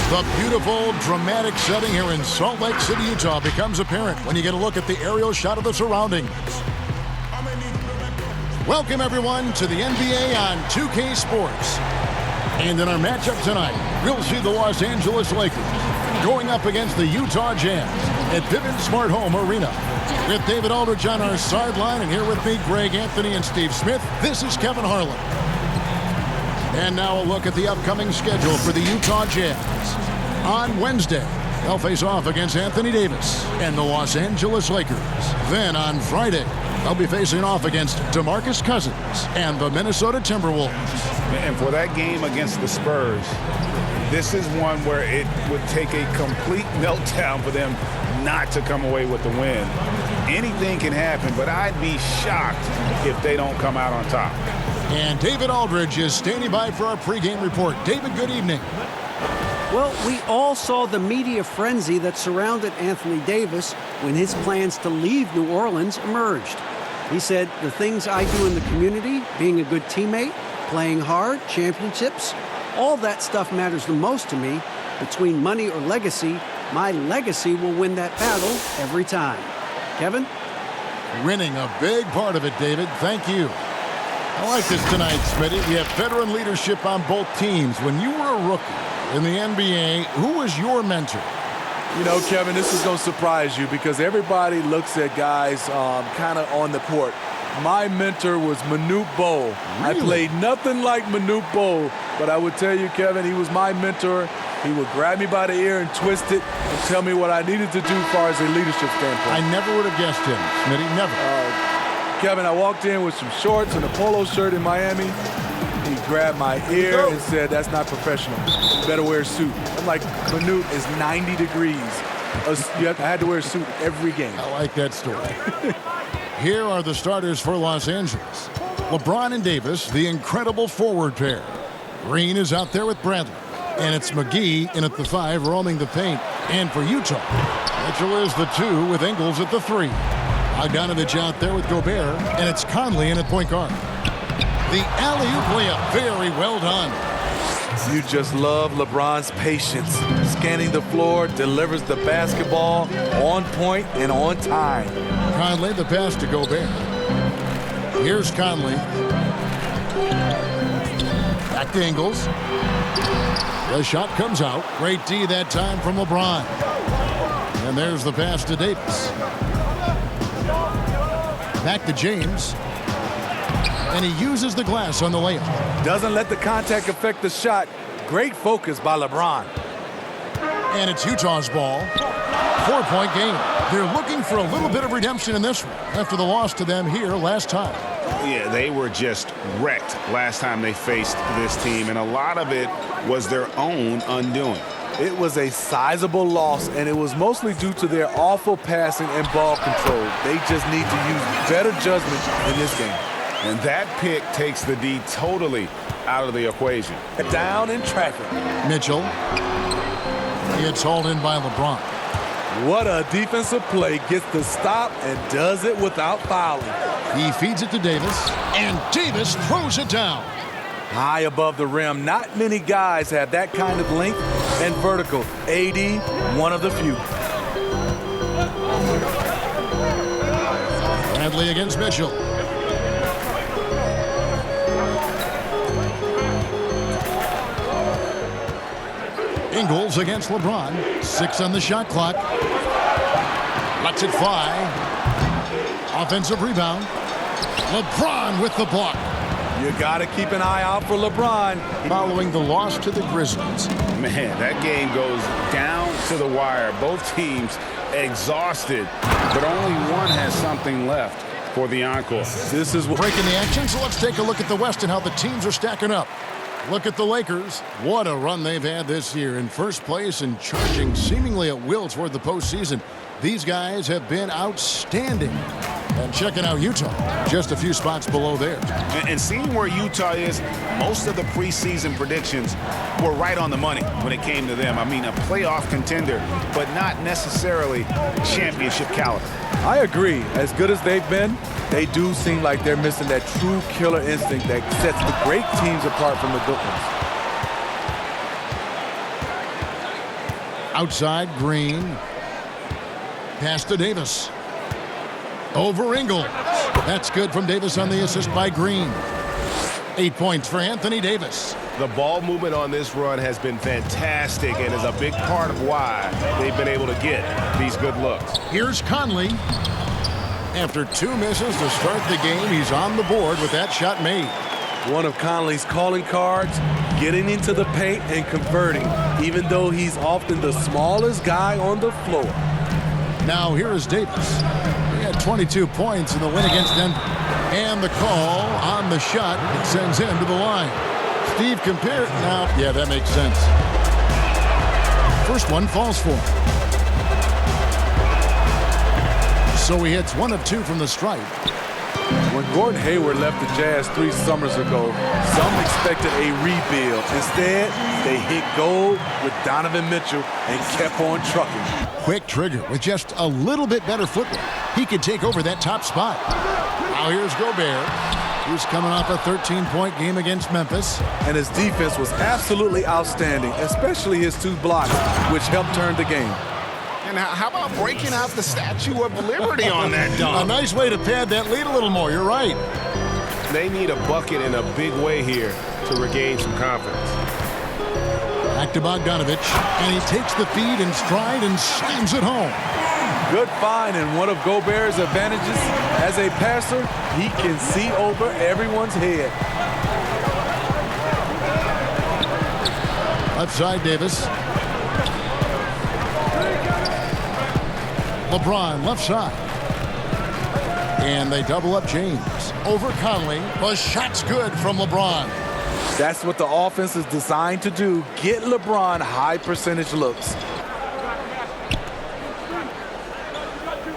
The beautiful, dramatic setting here in Salt Lake City, Utah becomes apparent when you get a look at the aerial shot of the surroundings. Welcome, everyone, to the NBA on 2K Sports. And in our matchup tonight, we'll see the Los Angeles Lakers going up against the Utah Jazz at Vivint Smart Home Arena. With David Aldridge on our sideline, and here with me, Greg Anthony and Steve Smith, this is Kevin Harlan. And now a look at the upcoming schedule for the Utah Jazz. On Wednesday, they'll face off against Anthony Davis and the Los Angeles Lakers. Then on Friday, they'll be facing off against DeMarcus Cousins and the Minnesota Timberwolves. And for that game against the Spurs, this is one where it would take a complete meltdown for them not to come away with the win. Anything can happen, but I'd be shocked if they don't come out on top. And David Aldridge is standing by for our pregame report. David, good evening. Well, we all saw the media frenzy that surrounded Anthony Davis when his plans to leave New Orleans emerged. He said, the things I do in the community, being a good teammate, playing hard, championships, all that stuff matters the most to me. Between money or legacy, my legacy will win that battle every time. Kevin? Winning a big part of it, David. Thank you. I like this tonight, Smitty. We have veteran leadership on both teams. When you were a rookie in the NBA, who was your mentor? You know, Kevin, this is going to surprise you because everybody looks at guys kind of on the court. My mentor was Manute Bol. Really? I played nothing like Manute Bol, but I would tell you, Kevin, he was my mentor. He would grab me by the ear and twist it and tell me what I needed to do as far as a leadership standpoint. I never would have guessed him, Smitty, never. Kevin, I walked in with some shorts and a polo shirt in Miami. He grabbed my ear and said, that's not professional. You better wear a suit. I'm like, Manute is 90 degrees. I had to wear a suit every game. I like that story. Here are the starters for Los Angeles. LeBron and Davis, the incredible forward pair. Green is out there with Bradley. And it's McGee in at the 5, roaming the paint. And for Utah, Mitchell is the 2 with Ingles at the 3. Bogdanovich out there with Gobert, and it's Conley in at point guard. The alley-oop layup, very well done. You just love LeBron's patience. Scanning the floor, delivers the basketball on point and on time. Conley, the pass to Gobert. Here's Conley. Back to Ingles. The shot comes out. Great D that time from LeBron. And there's the pass to Davis. Back to James. And he uses the glass on the layup. Doesn't let the contact affect the shot. Great focus by LeBron. And it's Utah's ball. 4-point game. They're looking for a little bit of redemption in this one after the loss to them here last time. Yeah, they were just wrecked last time they faced this team, and a lot of it was their own undoing. It was a sizable loss, and it was mostly due to their awful passing and ball control. They just need to use better judgment in this game. And that pick takes the D totally out of the equation. Down in traffic. Mitchell. He gets hauled in by LeBron. What a defensive play. Gets the stop and does it without fouling. He feeds it to Davis, and Davis throws it down. High above the rim. Not many guys have that kind of length and vertical. AD, one of the few. Bradley against Mitchell. Ingles against LeBron. 6 on the shot clock. Lets it fly. Offensive rebound. LeBron with the block. You got to keep an eye out for LeBron. Following the loss to the Grizzlies. Man, that game goes down to the wire. Both teams exhausted, but only one has something left for the encore. This is breaking the action, so let's take a look at the West and how the teams are stacking up. Look at the Lakers. What a run they've had this year. In first place and charging seemingly at will toward the postseason. These guys have been outstanding. And checking out Utah, just a few spots below there. And seeing where Utah is, most of the preseason predictions were right on the money when it came to them. I mean, a playoff contender, but not necessarily championship caliber. I agree. As good as they've been, they do seem like they're missing that true killer instinct that sets the great teams apart from the good ones. Outside, Green. Pass to Davis. Over Ingles. That's good from Davis on the assist by Green. 8 points for Anthony Davis. The ball movement on this run has been fantastic and is a big part of why they've been able to get these good looks. Here's Conley. After 2 misses to start the game, he's on the board with that shot made. One of Conley's calling cards, getting into the paint and converting, even though he's often the smallest guy on the floor. Now here is Davis. He had 22 points in the win against Denver. And the call on the shot, it sends him to the line. Steve compared. Now, yeah, that makes sense. First one falls for him. So he hits 1 of 2 from the stripe. When Gordon Hayward left the Jazz 3 summers ago, some expected a rebuild. Instead, they hit gold with Donovan Mitchell and kept on trucking. Quick trigger with just a little bit better footwork. He could take over that top spot. Now here's Gobert. He's coming off a 13-point game against Memphis. And his defense was absolutely outstanding, especially his 2 blocks, which helped turn the game. And how about breaking out the Statue of Liberty on that dunk? A nice way to pad that lead a little more. You're right. They need a bucket in a big way here to regain some confidence. Back to Bogdanovich, and he takes the feed in stride and slams it home. Good find, and one of Gobert's advantages as a passer, he can see over everyone's head. Left side, Davis. LeBron, left side. And they double up James. Over Conley. The shot's good from LeBron. That's what the offense is designed to do. Get LeBron high percentage looks.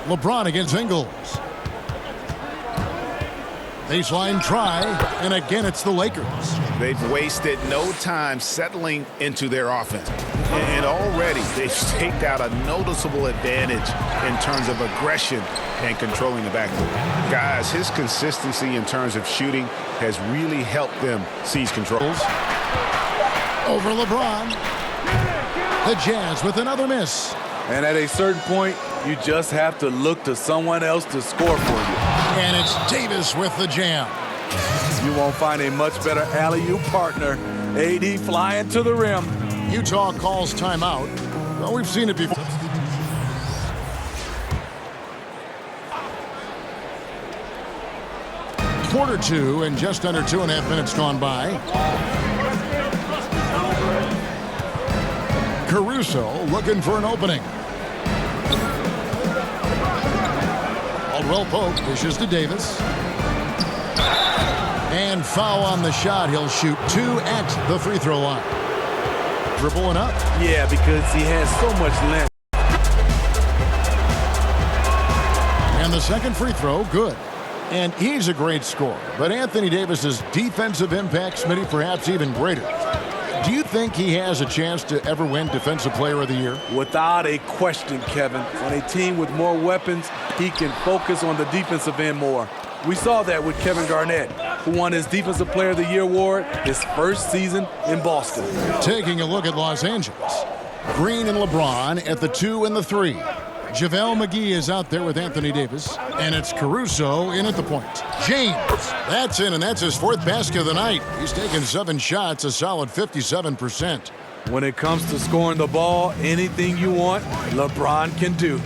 LeBron against Ingles. Baseline try, and again it's the Lakers. They've wasted no time settling into their offense. And already they've staked out a noticeable advantage in terms of aggression and controlling the backcourt. Guys, his consistency in terms of shooting has really helped them seize control. Over LeBron. The Jazz with another miss. And at a certain point, you just have to look to someone else to score for you. And it's Davis with the jam. You won't find a much better alley-oop partner. AD flying to the rim. Utah calls timeout. Well, we've seen it before. Quarter 2 and just under 2.5 minutes gone by. Caruso looking for an opening. Caldwell Pope dishes to Davis. And foul on the shot. He'll shoot 2 at the free throw line. Dribbling up. Yeah, because he has so much length. And the second free throw, good. And he's a great scorer. But Anthony Davis's defensive impact, Smitty, perhaps even greater. Do you think he has a chance to ever win Defensive Player of the Year? Without a question, Kevin. On a team with more weapons, he can focus on the defensive end more. We saw that with Kevin Garnett, who won his Defensive Player of the Year award his first season in Boston. Taking a look at Los Angeles. Green and LeBron at the 2 and the 3. JaVale McGee is out there with Anthony Davis. And it's Caruso in at the point. James, that's in, and that's his 4th basket of the night. He's taken 7 shots, a solid 57%. When it comes to scoring the ball, anything you want, LeBron can do.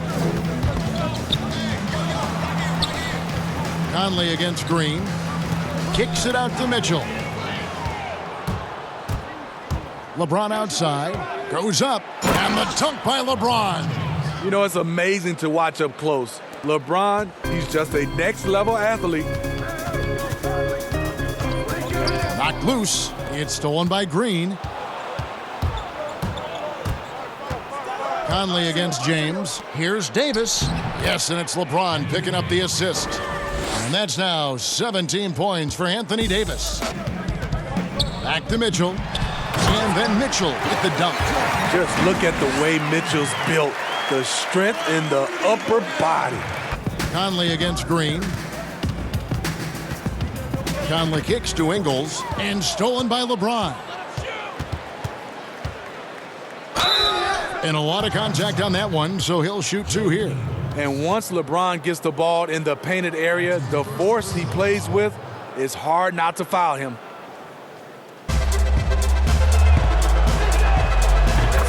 Conley against Green. Kicks it out to Mitchell. LeBron outside. Goes up. And the dunk by LeBron. You know, it's amazing to watch up close. LeBron, he's just a next-level athlete. Knocked loose. It's stolen by Green. Conley against James. Here's Davis. Yes, and it's LeBron picking up the assist. And that's now 17 points for Anthony Davis. Back to Mitchell. And then Mitchell with the dunk. Just look at the way Mitchell's built. The strength in the upper body. Conley against Green. Conley kicks to Ingles. And stolen by LeBron. And a lot of contact on that one, so he'll shoot 2 here. And once LeBron gets the ball in the painted area, the force he plays with, it's hard not to foul him.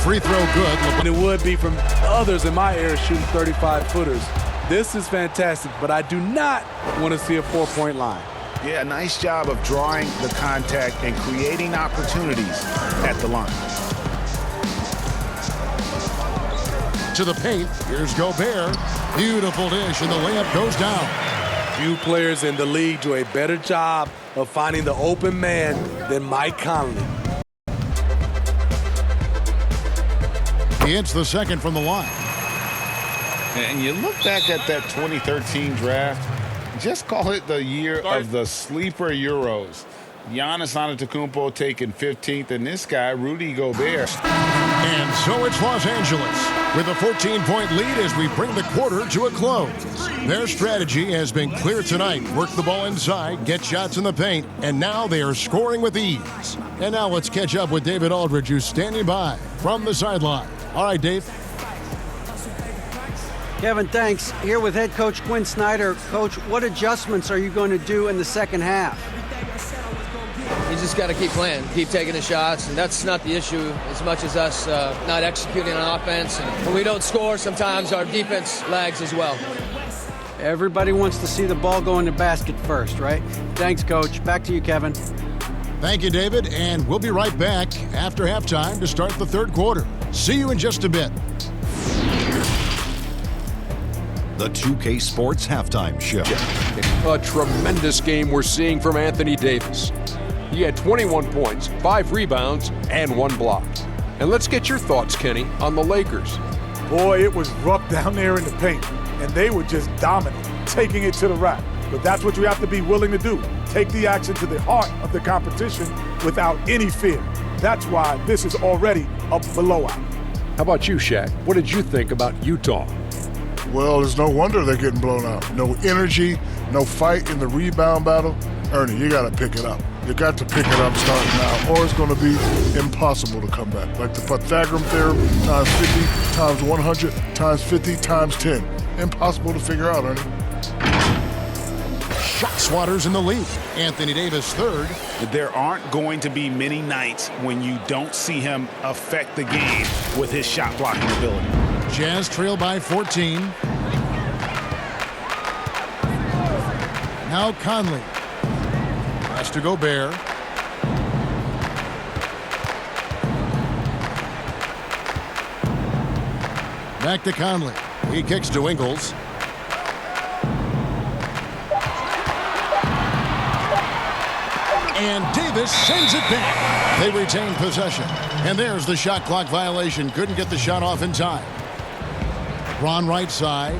Free throw good. And it would be from others in my era shooting 35-footers. This is fantastic, but I do not want to see a 4-point line. Yeah, nice job of drawing the contact and creating opportunities at the line. To the paint. Here's Gobert. Beautiful dish, and the layup goes down. Few players in the league do a better job of finding the open man than Mike Conley. He hits the second from the line. And you look back at that 2013 draft, just call it the year of the sleeper Euros. Giannis Antetokounmpo taking 15th, and this guy, Rudy Gobert. And so it's Los Angeles with a 14-point lead as we bring the quarter to a close. Their strategy has been clear tonight. Work the ball inside, get shots in the paint, and now they are scoring with ease. And now let's catch up with David Aldridge, who's standing by from the sideline. All right, Dave. Kevin, thanks. Here with head coach Quinn Snyder. Coach, what adjustments are you going to do in the second half? You just got to keep playing, keep taking the shots, and that's not the issue as much as us not executing on offense. And when we don't score, sometimes our defense lags as well. Everybody wants to see the ball go in the basket first, right? Thanks, Coach. Back to you, Kevin. Thank you, David, and we'll be right back after halftime to start the third quarter. See you in just a bit. The 2K Sports Halftime Show. A tremendous game we're seeing from Anthony Davis. He had 21 points, 5 rebounds, and 1 block. And let's get your thoughts, Kenny, on the Lakers. Boy, it was rough down there in the paint, and they were just dominant, taking it to the rack. But that's what you have to be willing to do. Take the action to the heart of the competition without any fear. That's why this is already a blowout. How about you, Shaq? What did you think about Utah? Well, it's no wonder they're getting blown out. No energy, no fight in the rebound battle. Ernie, you got to pick it up. You got to pick it up starting now, or it's going to be impossible to come back. Like the Pythagorean theorem, times 50, times 100, times 50, times 10. Impossible to figure out, Ernie. Shot swatters in the lead. Anthony Davis third. There aren't going to be many nights when you don't see him affect the game with his shot blocking ability. Jazz trail by 14. Now Conley. Pass to Gobert. Back to Conley. He kicks to Ingles. And Davis sends it back. They retain possession. And there's the shot clock violation. Couldn't get the shot off in time. Ron right side.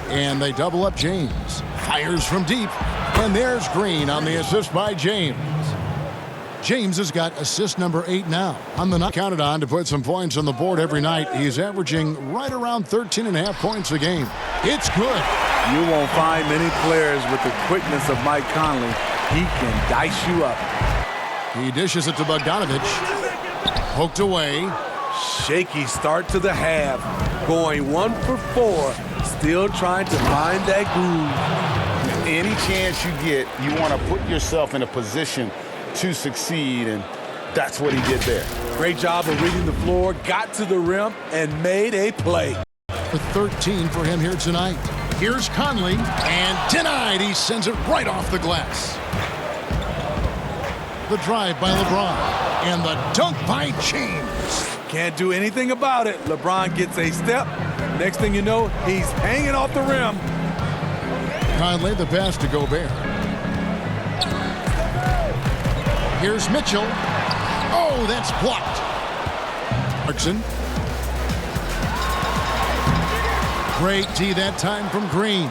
And they double up James. Fires from deep. And there's Green on the assist by James. James has got assist number 8 now. On the night, counted on to put some points on the board every night. He's averaging right around 13.5 points a game. It's good. You won't find many players with the quickness of Mike Conley. He can dice you up. He dishes it to Bogdanovich. Poked away. Shaky start to the half. Going 1 for 4. Still trying to find that groove. Any chance you get, you want to put yourself in a position to succeed, and that's what he did there. Great job of reading the floor, got to the rim, and made a play. With 13 for him here tonight. Here's Conley, and denied. He sends it right off the glass. The drive by LeBron, and the dunk by James. Can't do anything about it. LeBron gets a step. Next thing you know, he's hanging off the rim. Conley, the pass to Gobert. Here's Mitchell. Oh, that's blocked. Clarkson. Great D that time from Green.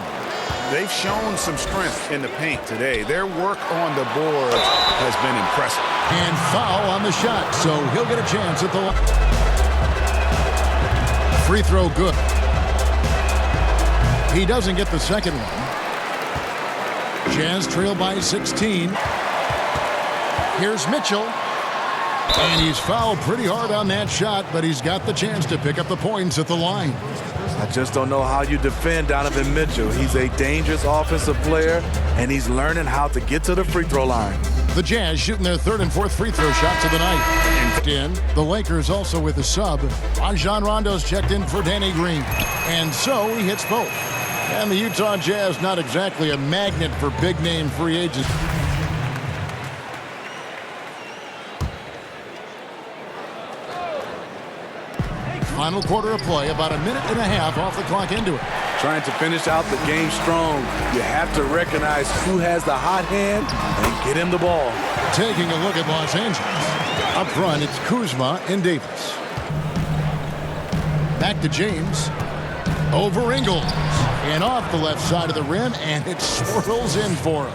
They've shown some strength in the paint today. Their work on the board has been impressive. And foul on the shot, so he'll get a chance at the line. Free throw good. He doesn't get the second one. Jazz trail by 16. Here's Mitchell. And he's fouled pretty hard on that shot, but he's got the chance to pick up the points at the line. I just don't know how you defend Donovan Mitchell. He's a dangerous offensive player, and he's learning how to get to the free throw line. The Jazz shooting their third and fourth free throw shots of the night. And the Lakers also with a sub. Rajon Rondo's checked in for Danny Green. And so he hits both. And the Utah Jazz not exactly a magnet for big-name free agents. Final quarter of play, about a minute and a half off the clock into it. Trying to finish out the game strong, you have to recognize who has the hot hand and get him the ball. Taking a look at Los Angeles. Up front, it's Kuzma and Davis. Back to James. Over Ingles. And off the left side of the rim, and it swirls in for him.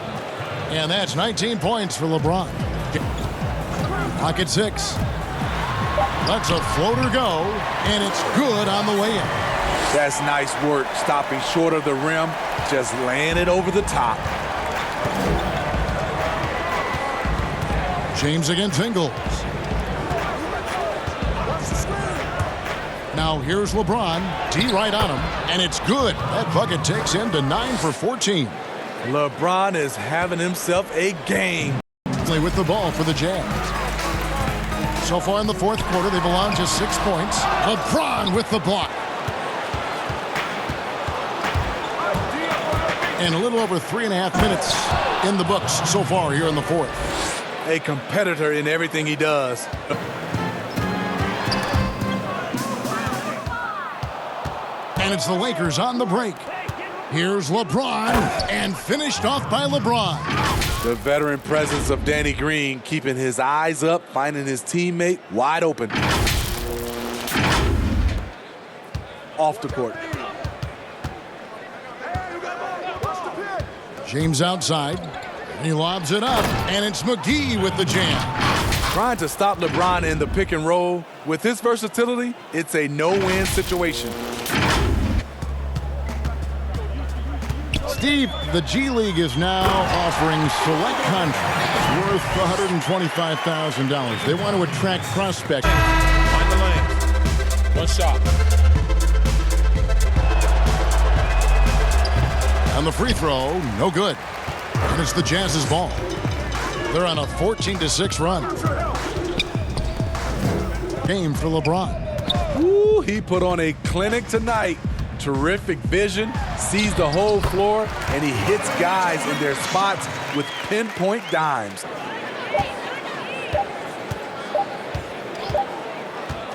And that's 19 points for LeBron. Pocket 6. Lets a floater go, and it's good on the way in. That's nice work, stopping short of the rim, just laying it over the top. James against Ingles. Now here's LeBron. D right on him, and it's good. That bucket takes him to 9 for 14. LeBron is having himself a game. With the ball for the Jazz. So far in the fourth quarter, they've allowed just 6 points. LeBron with the block. And a little over 3.5 minutes in the books so far here in the fourth. A competitor in everything he does. And it's the Lakers on the break. Here's LeBron, and finished off by LeBron. The veteran presence of Danny Green, keeping his eyes up, finding his teammate wide open. Off the court. James outside. He lobs it up, and it's McGee with the jam. Trying to stop LeBron in the pick and roll. With his versatility, it's a no-win situation. Steve, the G League is now offering select contracts worth $125,000. They want to attract prospects. Find the lane. One shot. On the free throw, no good. And it's the Jazz's ball. They're on a 14-6 run. Game for LeBron. Ooh, he put on a clinic tonight. Terrific vision, sees the whole floor, and he hits guys in their spots with pinpoint dimes.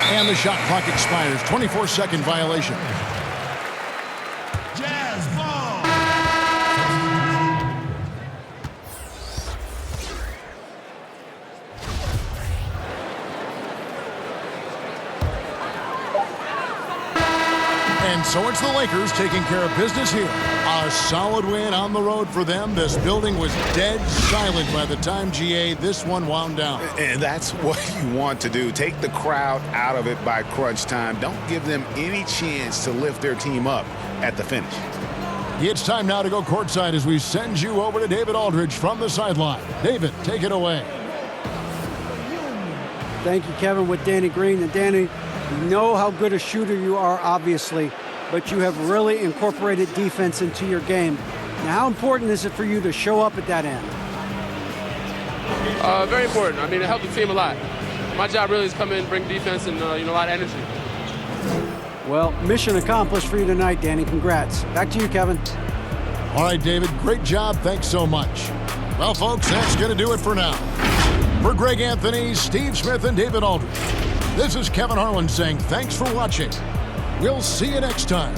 And the shot clock expires. 24-second violation. Jazz ball. And so it's the Lakers taking care of business here. A solid win on the road for them. This building was dead silent by the time, GA, this one wound down. And that's what you want to do. Take the crowd out of it by crunch time. Don't give them any chance to lift their team up at the finish. It's time now to go courtside as we send you over to David Aldridge from the sideline. David, take it away. Thank you, Kevin, with Danny Green. And Danny, we know how good a shooter you are, obviously, but you have really incorporated defense into your game. Now, how important is it for you to show up at that end? Very important. I mean, it helped the team a lot. My job really is come in, bring defense, and a lot of energy. Well, mission accomplished for you tonight, Danny. Congrats. Back to you, Kevin. All right, David, great job. Thanks so much. Well, folks, that's going to do it for now. For Greg Anthony, Steve Smith, and David Aldridge, this is Kevin Harlan saying thanks for watching. We'll see you next time.